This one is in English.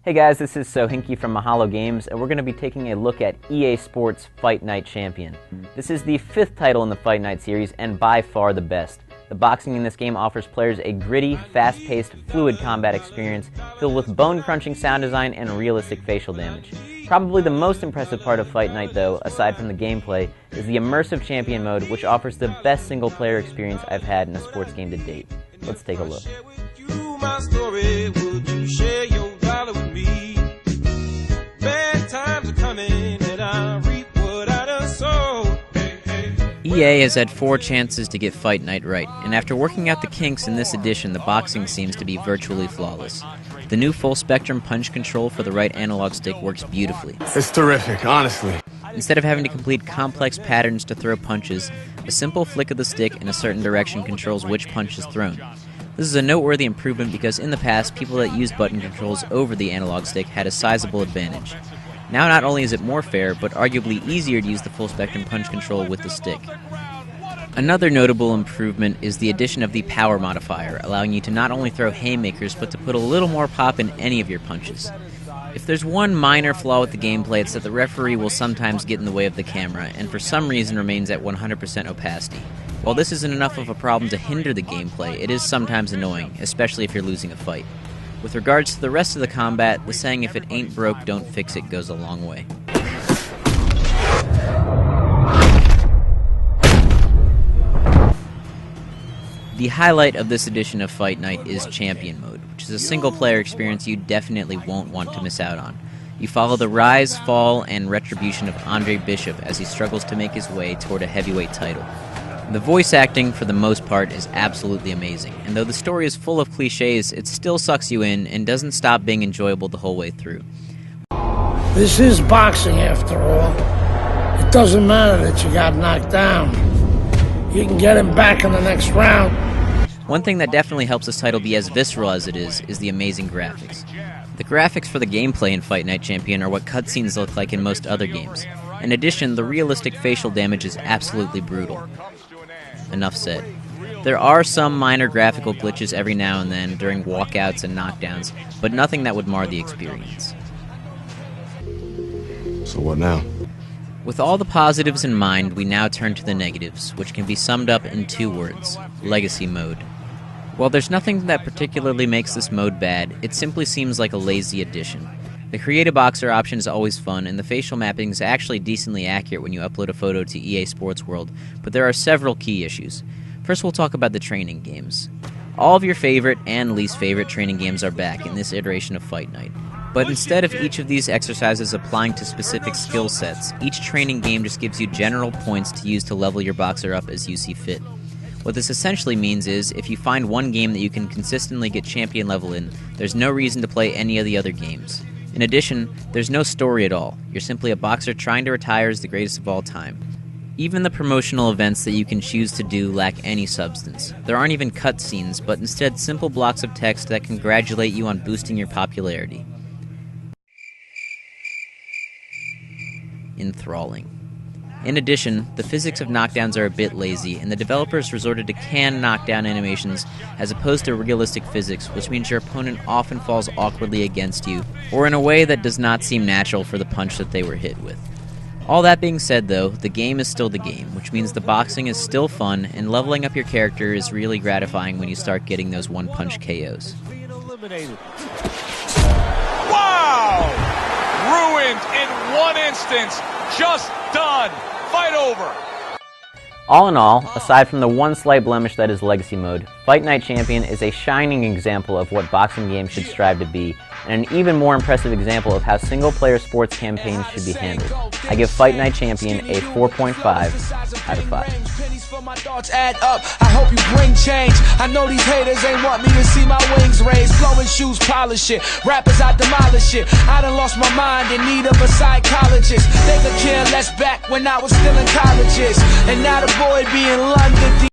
Hey guys, this is Sohinki from Mahalo Games, and we're going to be taking a look at EA Sports Fight Night Champion. This is the 5th title in the Fight Night series, and by far the best. The boxing in this game offers players a gritty, fast-paced, fluid combat experience filled with bone-crunching sound design and realistic facial damage. Probably the most impressive part of Fight Night, though, aside from the gameplay, is the immersive champion mode, which offers the best single-player experience I've had in a sports game to date. Let's take a look. EA has had 4 chances to get Fight Night right, and after working out the kinks in this edition, the boxing seems to be virtually flawless. The new full-spectrum punch control for the right analog stick works beautifully. It's terrific, honestly. Instead of having to complete complex patterns to throw punches, a simple flick of the stick in a certain direction controls which punch is thrown. This is a noteworthy improvement because in the past, people that used button controls over the analog stick had a sizable advantage. Now not only is it more fair, but arguably easier to use the full-spectrum punch control with the stick. Another notable improvement is the addition of the power modifier, allowing you to not only throw haymakers, but to put a little more pop in any of your punches. If there's one minor flaw with the gameplay, it's that the referee will sometimes get in the way of the camera, and for some reason remains at 100% opacity. While this isn't enough of a problem to hinder the gameplay, it is sometimes annoying, especially if you're losing a fight. With regards to the rest of the combat, the saying "if it ain't broke, don't fix it" goes a long way. The highlight of this edition of Fight Night is Champion Mode, which is a single-player experience you definitely won't want to miss out on. You follow the rise, fall, and retribution of Andre Bishop as he struggles to make his way toward a heavyweight title. The voice acting, for the most part, is absolutely amazing, and though the story is full of cliches, it still sucks you in and doesn't stop being enjoyable the whole way through. This is boxing, after all. It doesn't matter that you got knocked down. You can get him back in the next round. One thing that definitely helps this title be as visceral as it is the amazing graphics. The graphics for the gameplay in Fight Night Champion are what cutscenes look like in most other games. In addition, the realistic facial damage is absolutely brutal. Enough said. There are some minor graphical glitches every now and then during walkouts and knockdowns, but nothing that would mar the experience. So what now? With all the positives in mind, we now turn to the negatives, which can be summed up in 2 words: Legacy Mode. While there's nothing that particularly makes this mode bad, it simply seems like a lazy addition. The Create a Boxer option is always fun, and the facial mapping is actually decently accurate when you upload a photo to EA Sports World, but there are several key issues. First, we'll talk about the training games. All of your favorite and least favorite training games are back in this iteration of Fight Night. But instead of each of these exercises applying to specific skill sets, each training game just gives you general points to use to level your boxer up as you see fit. What this essentially means is, if you find one game that you can consistently get champion level in, there's no reason to play any of the other games. In addition, there's no story at all. You're simply a boxer trying to retire as the greatest of all time. Even the promotional events that you can choose to do lack any substance. There aren't even cutscenes, but instead simple blocks of text that congratulate you on boosting your popularity. Enthralling. In addition, the physics of knockdowns are a bit lazy, and the developers resorted to canned knockdown animations as opposed to realistic physics, which means your opponent often falls awkwardly against you, or in a way that does not seem natural for the punch that they were hit with. All that being said though, the game is still the game, which means the boxing is still fun, and leveling up your character is really gratifying when you start getting those one-punch KOs. Wow! Ruined in one instance. Just done. Fight over. All in all, aside from the one slight blemish that is Legacy Mode, Fight Night Champion is a shining example of what boxing games should strive to be, and an even more impressive example of how single-player sports campaigns should be handled. I give Fight Night Champion a 4.5 out of 5. My thoughts add up. I hope you bring change. I know these haters ain't want me to see my wings raised. Flowing shoes, polish it. Rappers, I demolish it. I done lost my mind in need of a psychologist. They could care less back when I was still in colleges. And now the boy be in London.